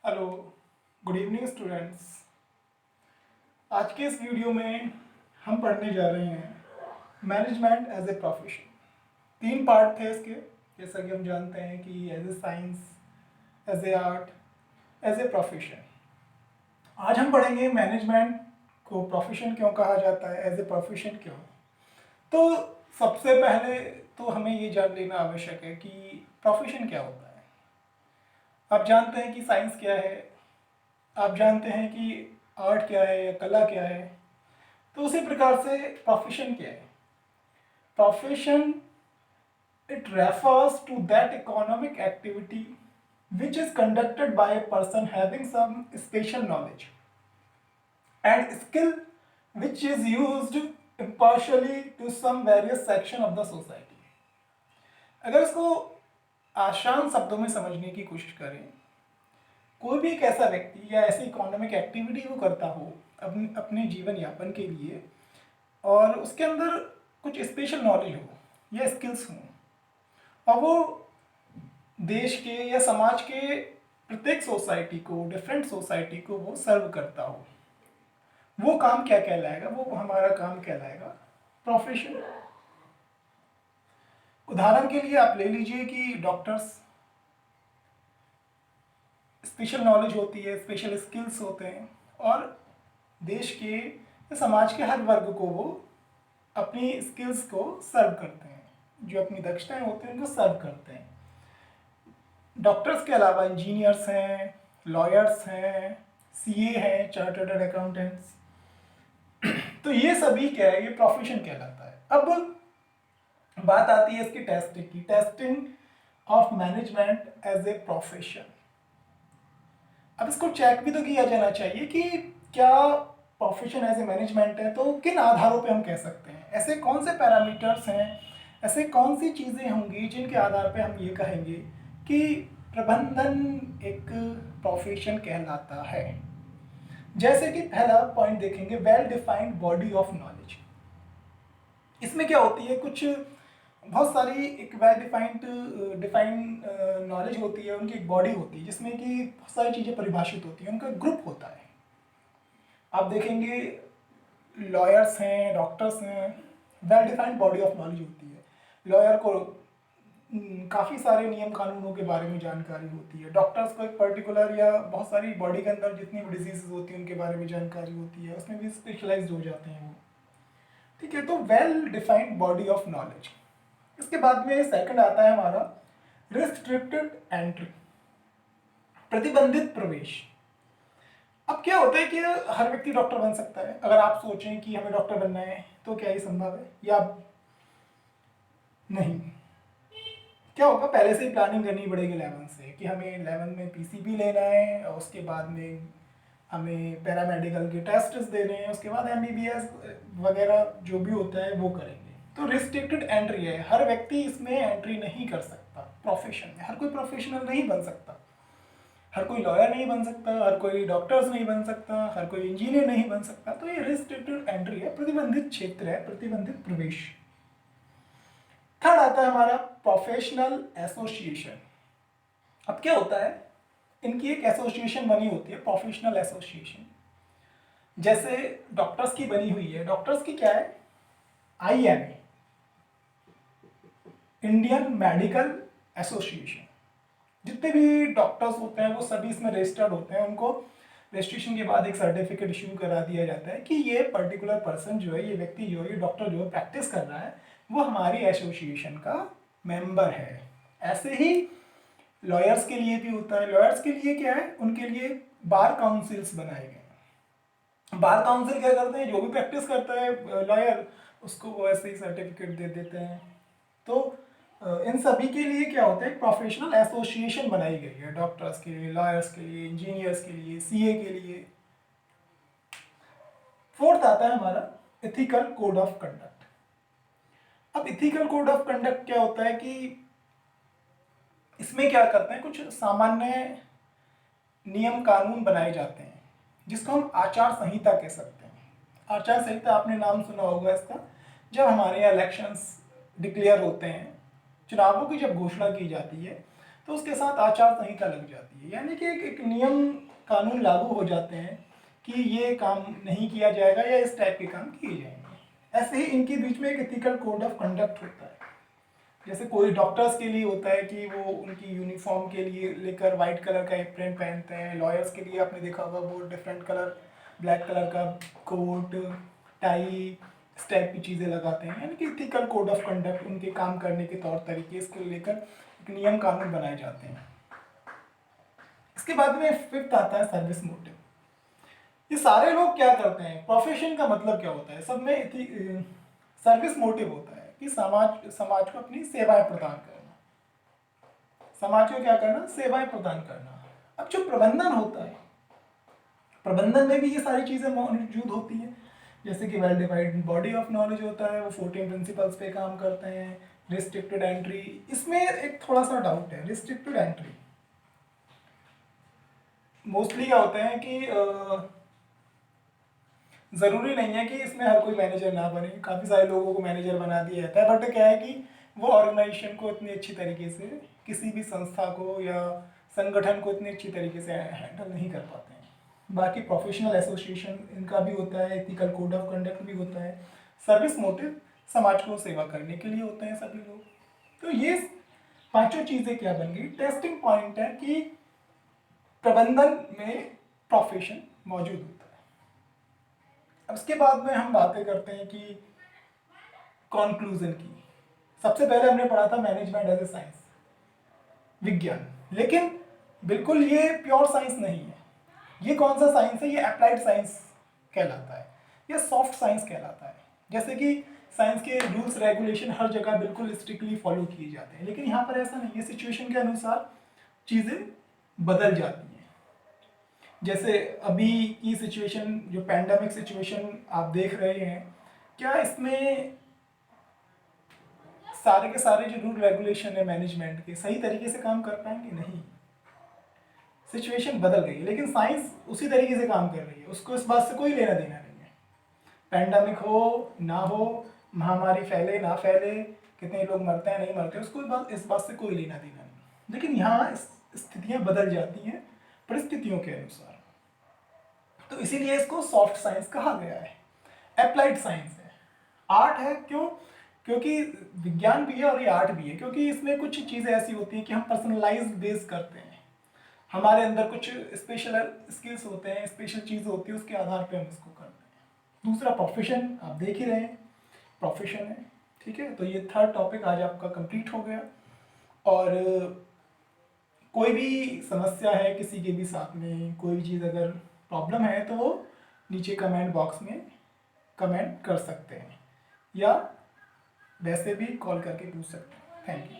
Hello, good evening students. आज के इस वीडियो में हम पढ़ने जा रहे हैं management as a profession. 3 part थे इसके, जैसा कि हम जानते हैं कि as a science, as a art, as a profession. आज हम पढ़ेंगे मैनेजमेंट को प्रोफेशन क्यों कहा जाता है, एज ए प्रोफेशन क्यों। तो सबसे पहले तो हमें ये जान लेना आवश्यक है कि प्रोफेशन क्या होता है। आप जानते हैं कि साइंस क्या है, आप जानते हैं कि आर्ट क्या है या कला क्या है। तो उसी प्रकार से प्रोफेशन क्या है। Profession it refers to that economic activity which is conducted by a person having some special knowledge and skill which is used impartially to some various section of the society। अगर इसको आसान शब्दों में समझने की कोशिश करें, कोई भी एक ऐसा व्यक्ति या ऐसी इकोनॉमिक एक्टिविटी वो करता हो अपने जीवन यापन के लिए, और उसके अंदर कुछ स्पेशल नॉलेज हो या स्किल्स हों, और वो देश के या समाज के प्रत्येक सोसाइटी को, डिफरेंट सोसाइटी को वो सर्व करता हो, वो काम क्या कहलाएगा, वो हमारा काम कहलाएगा प्रोफेशन। उदाहरण के लिए आप ले लीजिए कि डॉक्टर्स, स्पेशल नॉलेज होती है, स्पेशल स्किल्स होते हैं, और देश के या समाज के हर वर्ग को वो अपनी स्किल्स को सर्व करते हैं, जो अपनी दक्षताएं होती हैं उनको सर्व करते हैं। डॉक्टर्स के अलावा इंजीनियर्स हैं, लॉयर्स हैं, सीए हैं, चार्टर्ड अकाउंटेंट्स। तो ये सभी क्या है, ये प्रोफेशन कहलाता है। अब बात आती है इसकी टेस्टिंग की, testing of management as a profession. अब इसको चेक भी तो किया जाना चाहिए कि क्या प्रोफेशन एज ए मैनेजमेंट है, तो किन आधारों पे हम कह सकते हैं, ऐसे कौन से पैरामीटर्स हैं, ऐसे कौन सी चीज़ें होंगी जिनके आधार पे हम ये कहेंगे कि प्रबंधन एक प्रोफेशन कहलाता है। जैसे कि पहला पॉइंट देखेंगे, well defined body of knowledge. इसमें क्या होती है, कुछ बहुत सारी एक वेल डिफाइंड नॉलेज होती है, उनकी एक बॉडी होती है जिसमें कि बहुत सारी चीज़ें परिभाषित होती हैं, उनका ग्रुप होता है। आप देखेंगे लॉयर्स हैं, डॉक्टर्स हैं, well defined body of knowledge होती है। लॉयर को काफ़ी सारे नियम कानूनों के बारे में जानकारी होती है, डॉक्टर्स को एक पर्टिकुलर या बहुत सारी बॉडी के अंदर जितनी भी डिजीज़ होती हैं उनके बारे में जानकारी होती है, उसमें भी स्पेशलाइज्ड हो जाते हैं वो। ठीक है, तो well defined body of knowledge. इसके बाद में सेकंड आता है हमारा रिस्ट्रिक्टेड एंट्री, प्रतिबंधित प्रवेश। अब क्या होता है कि हर व्यक्ति डॉक्टर बन सकता है। अगर आप सोचें कि हमें डॉक्टर बनना है तो क्या ये संभव है या नहीं? क्या होगा, पहले से ही प्लानिंग करनी पड़ेगी 11 से कि हमें 11 में पीसीबी लेना है, और उसके बाद में हमें पैरामेडिकल के टेस्ट देने हैं, उसके बाद एमबीबीएस वगैरह जो भी होता है वो करेंगे। तो रिस्ट्रिक्टेड एंट्री है, हर व्यक्ति इसमें एंट्री नहीं कर सकता प्रोफेशन में। हर कोई प्रोफेशनल नहीं बन सकता, हर कोई लॉयर नहीं बन सकता, हर कोई डॉक्टर्स नहीं बन सकता, हर कोई इंजीनियर नहीं बन सकता। तो ये रिस्ट्रिक्टेड एंट्री है, प्रतिबंधित क्षेत्र है, प्रतिबंधित प्रवेश। थर्ड आता है हमारा प्रोफेशनल एसोसिएशन। अब क्या होता है, इनकी एक एसोसिएशन बनी होती है, प्रोफेशनल एसोसिएशन। जैसे डॉक्टर्स की बनी हुई है, डॉक्टर्स की क्या है, आईएमए, इंडियन मेडिकल एसोसिएशन। जितने भी डॉक्टर्स होते हैं वो सभी इसमें रजिस्टर्ड होते हैं, उनको रजिस्ट्रेशन के बाद एक सर्टिफिकेट इश्यू करा दिया जाता है कि ये पर्टिकुलर पर्सन जो है, ये व्यक्ति जो है, ये डॉक्टर जो है प्रैक्टिस कर रहा है, वो हमारी एसोसिएशन का मेंबर है। ऐसे ही लॉयर्स के लिए भी होता है। लॉयर्स के लिए क्या है, उनके लिए बार काउंसिल्स बनाए गए हैं। बार काउंसिल क्या करते हैं, जो भी प्रैक्टिस करता है लॉयर, उसको वो ऐसे ही सर्टिफिकेट दे देते हैं। तो इन सभी के लिए क्या होता है, प्रोफेशनल एसोसिएशन बनाई गई है, डॉक्टर्स के लिए, लॉयर्स के लिए, इंजीनियर्स के लिए, सीए के लिए। फोर्थ आता है हमारा एथिकल कोड ऑफ कंडक्ट। अब एथिकल कोड ऑफ कंडक्ट क्या होता है कि इसमें क्या करते हैं, कुछ सामान्य नियम कानून बनाए जाते हैं जिसको हम आचार संहिता कह सकते हैं। आचार संहिता आपने नाम सुना होगा इसका। जब हमारे यहाँ इलेक्शंस डिक्लेयर होते हैं, चुनावों की जब घोषणा की जाती है, तो उसके साथ आचार संहिता लग जाती है, यानी कि एक नियम कानून लागू हो जाते हैं कि ये काम नहीं किया जाएगा या इस टाइप के काम किए जाएंगे। ऐसे ही इनके बीच में एक एथिकल कोड ऑफ कंडक्ट होता है। जैसे कोई डॉक्टर्स के लिए होता है कि वो उनकी यूनिफॉर्म के लिए लेकर वाइट कलर का एप्रन पहनते हैं, लॉयर्स के लिए आपने देखा होगा वो डिफरेंट कलर, ब्लैक कलर का कोट, टाई, इस टाइप की चीज़ें लगाते हैं, यानी कि एथिकल कोड ऑफ कंडक्ट, उनके काम करने के तौर तरीके, इसको लेकर एक नियम कानून बनाए जाते हैं। इसके बाद में फिफ्थ आता है सर्विस मोटिव। ये सारे लोग क्या करते हैं, प्रोफेशन का मतलब क्या होता है, सब में सर्विस मोटिव होता है कि समाज को अपनी सेवाएं प्रदान करना, समाज को क्या करना, सेवाएं प्रदान करना। अब जो प्रबंधन होता है, प्रबंधन में भी ये सारी चीजें मौजूद होती हैं, जैसे कि well divided body of knowledge होता है, वो 14 प्रिंसिपल्स पे काम करते हैं। रिस्ट्रिक्टेड एंट्री, इसमें एक थोड़ा सा डाउट है। रिस्ट्रिक्टेड एंट्री मोस्टली क्या होता है कि ज़रूरी नहीं है कि इसमें हर कोई मैनेजर ना बने, काफ़ी सारे लोगों को मैनेजर बना दिया जाता है, बट क्या है कि वो ऑर्गेनाइजेशन को इतनी अच्छी तरीके से, किसी भी संस्था को या संगठन को इतनी अच्छी तरीके से हैंडल नहीं कर पाते हैं। बाकी प्रोफेशनल एसोसिएशन इनका भी होता है, एथिकल कोड ऑफ कंडक्ट भी होता है। सर्विस मोटिव, समाज को सेवा करने के लिए होते हैं सभी लोग। तो ये पांचों चीज़ें क्या बन गई, टेस्टिंग पॉइंट है कि प्रबंधन में प्रोफेशन मौजूद होता है। अब उसके बाद में हम बातें करते हैं कि कॉन्क्लूजन की। सबसे पहले हमने पढ़ा था मैनेजमेंट एज ए साइंस, विज्ञान, लेकिन बिल्कुल ये प्योर साइंस नहीं है। ये कौन सा साइंस है, ये अप्लाइड साइंस कहलाता है या सॉफ्ट साइंस कहलाता है। जैसे कि साइंस के रूल्स रेगुलेशन हर जगह बिल्कुल स्ट्रिक्टली फॉलो किए जाते हैं, लेकिन यहाँ पर ऐसा नहीं है, सिचुएशन के अनुसार चीज़ें बदल जाती हैं। जैसे अभी की सिचुएशन, जो पैंडेमिक सिचुएशन आप देख रहे हैं, क्या इसमें सारे के सारे जो रूल रेगुलेशन है मैनेजमेंट के सही तरीके से काम कर पाएंगे? नहीं, सिचुएशन बदल गई है, लेकिन साइंस उसी तरीके से काम कर रही है, उसको इस बात से कोई लेना देना नहीं है। पैंडेमिक हो ना हो, महामारी फैले ना फैले, कितने लोग मरते हैं नहीं मरते, उसको इस बात से कोई लेना देना नहीं। लेकिन यहाँ स्थितियाँ बदल जाती हैं परिस्थितियों के अनुसार, तो इसीलिए इसको सॉफ्ट साइंस कहा गया है। अप्लाइड साइंस है, आर्ट है। क्यों? क्योंकि विज्ञान भी है और ये आर्ट भी है, क्योंकि इसमें कुछ चीज़ें ऐसी होती हैं कि हम पर्सनलाइज बेस करते हैं, हमारे अंदर कुछ स्पेशल स्किल्स होते हैं, स्पेशल चीज़ होती है, उसके आधार पे हम इसको करते हैं। दूसरा प्रोफेशन, आप देख ही रहे हैं, प्रोफेशन है। ठीक है, तो ये थर्ड टॉपिक आज आपका कंप्लीट हो गया। और कोई भी समस्या है किसी के भी साथ में, कोई भी चीज़ अगर प्रॉब्लम है तो वो नीचे कमेंट बॉक्स में कमेंट कर सकते हैं, या वैसे भी कॉल करके पूछ सकते हैं। Thank you.